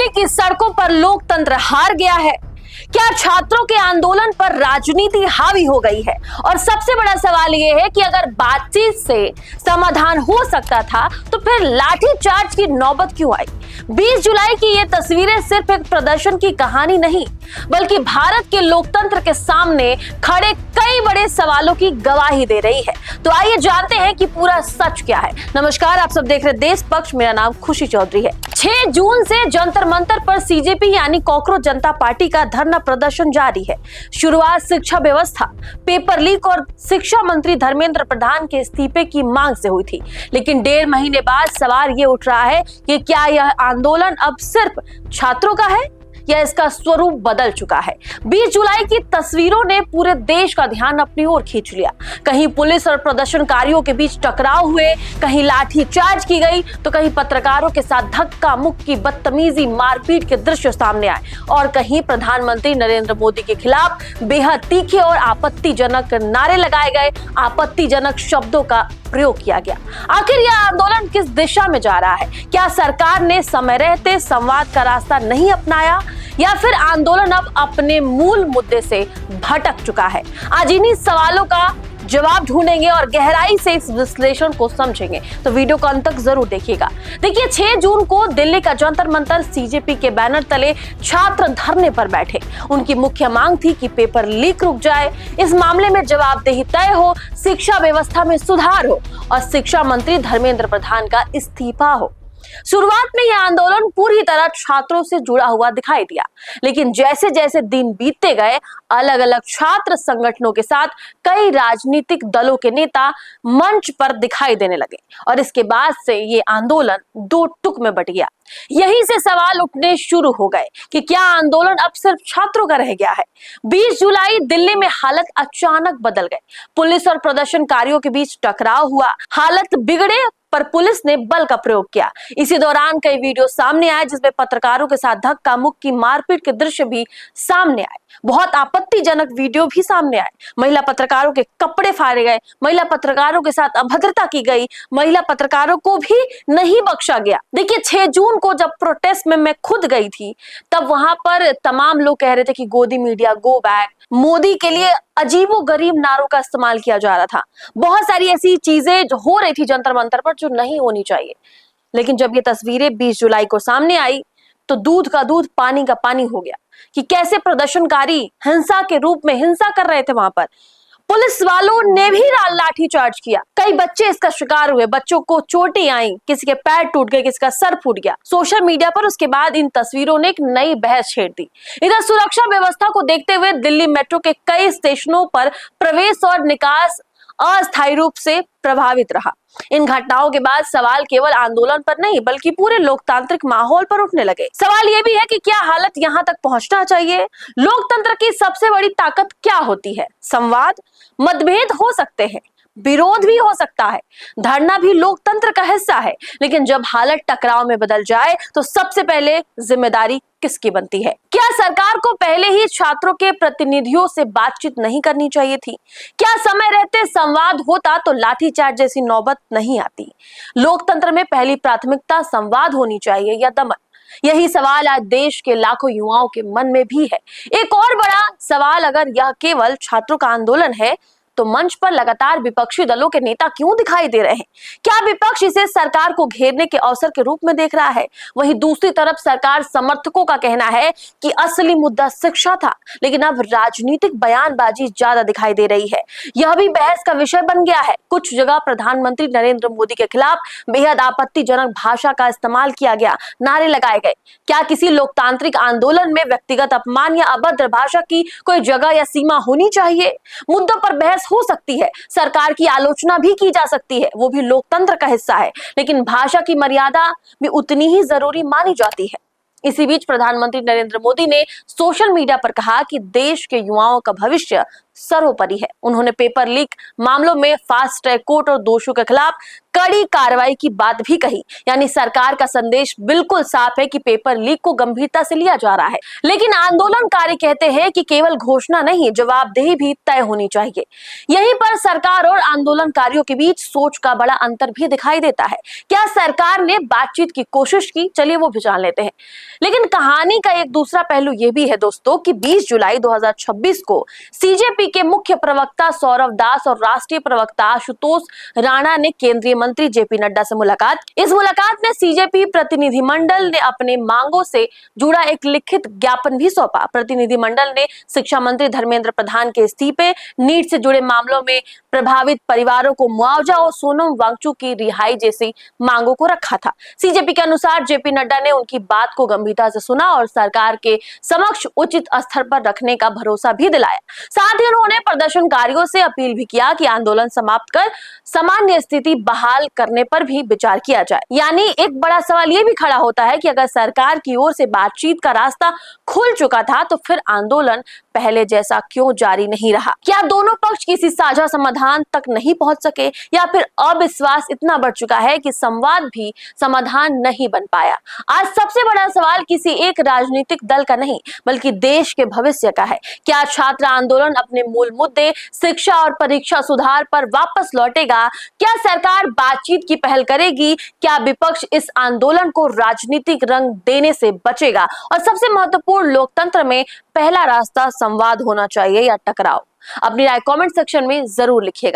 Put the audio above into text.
दिल्ली की सड़कों पर लोकतंत्र हार गया है। क्या छात्रों के आंदोलन पर राजनीति हावी हो गई है? और सबसे बड़ा सवाल यह है कि अगर बातचीत से समाधान हो सकता था तो फिर लाठीचार्ज की नौबत क्यों आई? 20 जुलाई की ये तस्वीरें सिर्फ एक प्रदर्शन की कहानी नहीं, बल्कि भारत के लोकतंत्र के सामने खड़े कई बड़े सवालों की गवाही दे रही है। तो आइए जानते हैं कि पूरा सच क्या है। नमस्कार, आप सब देख रहे देश पक्ष। मेरा नाम खुशी चौधरी है। 6 जून से जंतर मंतर पर सीजेपी यानी कॉकरोच जनता पार्टी का धरना प्रदर्शन जारी है। शुरुआत शिक्षा व्यवस्था, पेपर लीक और शिक्षा मंत्री धर्मेंद्र प्रधान के इस्तीफे की मांग से हुई थी। लेकिन 1.5 महीने बाद सवाल ये उठ रहा है कि क्या यह आंदोलन अब सिर्फ छात्रों का है या इसका स्वरूप बदल चुका है? 20 जुलाई की तस्वीरों ने पूरे देश का ध्यान अपनी ओर खींच लिया। कहीं पुलिस और प्रदर्शनकारियों के बीच टकराव हुए, कहीं लाठीचार्ज की गई, तो कहीं पत्रकारों के साथ धक्का मुक्की, बदतमीजी, मारपीट के दृश्य सामने आए और कहीं प्रधानमंत्री नरेंद्र मोदी के खिलाफ बेहद तीखे और आपत्तिजनक नारे लगाए गए, आपत्तिजनक शब्दों का प्रयोग किया गया। आखिर यह आंदोलन किस दिशा में जा रहा है? क्या सरकार ने समय रहते संवाद का रास्ता नहीं अपनाया या फिर आंदोलन अब अपने मूल मुद्दे से भटक चुका है? आज इन्हीं सवालों का जवाब ढूंढेंगे और गहराई से इस विश्लेषण को समझेंगे, तो वीडियो को अंत तक जरूर देखिएगा। देखिए, 6 जून को दिल्ली का जंतर मंतर सीजेपी के बैनर तले छात्र धरने पर बैठे। उनकी मुख्य मांग थी कि पेपर लीक रुक जाए, इस मामले में जवाबदेही तय हो, शिक्षा व्यवस्था में सुधार हो और शिक्षा मंत्री धर्मेंद्र प्रधान का इस्तीफा हो। शुरुआत में यह आंदोलन पूरी तरह छात्रों से जुड़ा हुआ दिखाई दिया, लेकिन जैसे जैसे दिन बीतते गए, अलग अलग छात्र संगठनों के साथ कई राजनीतिक दलों के नेता मंच पर दिखाई देने लगे और इसके बाद से ये आंदोलन 2 टुक में बट गया। यहीं से सवाल उठने शुरू हो गए कि क्या आंदोलन अब सिर्फ छात्रों का रह गया है? 20 जुलाई दिल्ली में हालत अचानक बदल गई। पुलिस और प्रदर्शनकारियों के बीच टकराव हुआ, हालत बिगड़े पर पुलिस ने बल का प्रयोग किया। इसी दौरान कई वीडियो सामने आए जिसमें पत्रकारों के साथ धक्का मुक्की, मारपीट के दृश्य भी सामने आए। बहुत आपत्तिजनक वीडियो भी सामने आए। महिला पत्रकारों के कपड़े फाड़े गए, महिला पत्रकारों के साथ अभद्रता की गई, महिला पत्रकारों को भी नहीं बख्शा गया। देखिए, 6 जून को जब प्रोटेस्ट में मैं खुद गई थी, तब वहां पर तमाम लोग कह रहे थे कि गोदी मीडिया गो बैक, मोदी के लिए अजीबोगरीब नारों का इस्तेमाल किया जा रहा था। बहुत सारी ऐसी चीजें जो हो रही थी जंतर मंतर पर जो नहीं होनी चाहिए। लेकिन जब ये तस्वीरें 20 जुलाई को सामने आई तो दूध का दूध, पानी का पानी हो गया कि कैसे प्रदर्शनकारी हिंसा के रूप में हिंसा कर रहे थे। वहां पर पुलिस वालों ने भी लाठीचार्ज किया। कई बच्चे इसका शिकार हुए, बच्चों को चोटें आई, किसी के पैर टूट गए, किसी का सर फूट गया। सोशल मीडिया पर उसके बाद इन तस्वीरों ने एक नई बहस छेड़ दी। इधर सुरक्षा व्यवस्था को देखते हुए दिल्ली मेट्रो के कई स्टेशनों पर प्रवेश और निकास अस्थायी रूप से प्रभावित रहा। इन घटनाओं के बाद सवाल केवल आंदोलन पर नहीं बल्कि पूरे लोकतांत्रिक माहौल पर उठने लगे। सवाल यह भी है कि क्या हालत यहां तक पहुंचना चाहिए? लोकतंत्र की सबसे बड़ी ताकत क्या होती है? संवाद। मतभेद हो सकते हैं, विरोध भी हो सकता है, धरना भी लोकतंत्र का हिस्सा है, लेकिन जब हालत टकराव में बदल जाए तो सबसे पहले जिम्मेदारी किसकी बनती है? क्या सरकार को पहले ही छात्रों के प्रतिनिधियों से बातचीत नहीं करनी चाहिए थी? क्या समय रहते संवाद होता तो लाठीचार्ज जैसी नौबत नहीं आती? लोकतंत्र में पहली प्राथमिकता संवाद होनी चाहिए या दमन? यही सवाल आज देश के लाखों युवाओं के मन में भी है। एक और बड़ा सवाल, अगर यह केवल छात्रों का आंदोलन है तो मंच पर लगातार विपक्षी दलों के नेता क्यों दिखाई दे रहे हैं? क्या विपक्ष इसे सरकार को घेरने के अवसर के रूप में देख रहा है? वहीं दूसरी तरफ सरकार समर्थकों का कहना है कि असली मुद्दा शिक्षा था, लेकिन अब राजनीतिक बयानबाजी ज्यादा दिखाई दे रही है। यह भी बहस का विषय बन गया है। कुछ जगह प्रधानमंत्री नरेंद्र मोदी के खिलाफ बेहद आपत्तिजनक भाषा का इस्तेमाल किया गया, नारे लगाए गए। क्या किसी लोकतांत्रिक आंदोलन में व्यक्तिगत अपमान या अभद्र भाषा की कोई जगह या सीमा होनी चाहिए? मुद्दों पर बहस हो सकती है, सरकार की आलोचना भी की जा सकती है, वो भी लोकतंत्र का हिस्सा है, लेकिन भाषा की मर्यादा भी उतनी ही जरूरी मानी जाती है। इसी बीच प्रधानमंत्री नरेंद्र मोदी ने सोशल मीडिया पर कहा कि देश के युवाओं का भविष्य सर्वोपरि है। उन्होंने पेपर लीक मामलों में फास्ट ट्रैक कोर्ट और दोषियों के खिलाफ कड़ी कार्रवाई की बात भी कही। यानी सरकार का संदेश बिल्कुल साफ है कि पेपर लीक को गंभीरता से लिया जा रहा है। लेकिन आंदोलनकारी कहते हैं कि केवल घोषणा नहीं, जवाबदेही भी तय होनी चाहिए। यहीं पर सरकार और आंदोलनकारियों के बीच सोच का बड़ा अंतर भी दिखाई देता है। क्या सरकार ने बातचीत की कोशिश की? चलिए वो भी जान लेते हैं। लेकिन कहानी का एक दूसरा पहलू यह भी है दोस्तों कि 20 जुलाई 2026 को सीजेपी के मुख्य प्रवक्ता सौरव दास और राष्ट्रीय प्रवक्ता आशुतोष राणा ने केंद्रीय मंत्री जेपी नड्डा से मुलाकात। इस मुलाकात में सीजेपी प्रतिनिधिमंडल ने अपने मांगों से जुड़ा एक लिखित ज्ञापन भी सौंपा। प्रतिनिधिमंडल ने शिक्षा मंत्री धर्मेंद्र प्रधान के इस्तीफे, नीट से जुड़े मामलों में प्रभावित परिवारों को मुआवजा और सोनम वांगचुक की रिहाई जैसी मांगों को रखा था। सीजेपी के अनुसार जेपी नड्डा ने उनकी बात को गंभीरता से सुना और सरकार के समक्ष उचित स्तर पर रखने का भरोसा भी दिलाया। साथ ही उन्होंने प्रदर्शनकारियों से अपील भी किया कि आंदोलन समाप्त कर सामान्य स्थिति बहाल करने पर भी विचार किया जाए। यानी एक बड़ा सवाल ये भी खड़ा होता है कि अगर सरकार की ओर से बातचीत का रास्ता खुल चुका था तो फिर आंदोलन पहले जैसा क्यों जारी नहीं रहा? क्या दोनों पक्ष किसी साझा समाधान तक नहीं पहुंच सके, या फिर अविश्वास इतना बढ़ चुका है कि संवाद भी समाधान नहीं बन पाया? आज सबसे बड़ा सवाल किसी एक राजनीतिक दल का नहीं, बल्कि देश के भविष्य का है। क्या छात्र आंदोलन अपने मूल मुद्दे शिक्षा और परीक्षा सुधार पर वापस लौटेगा? क्या सरकार बातचीत की पहल करेगी? क्या विपक्ष इस आंदोलन को राजनीतिक रंग देने से बचेगा? और सबसे महत्वपूर्ण, लोकतंत्र में पहला रास्ता संवाद होना चाहिए या टकराव? अपनी राय कमेंट सेक्शन में जरूर लिखिएगा।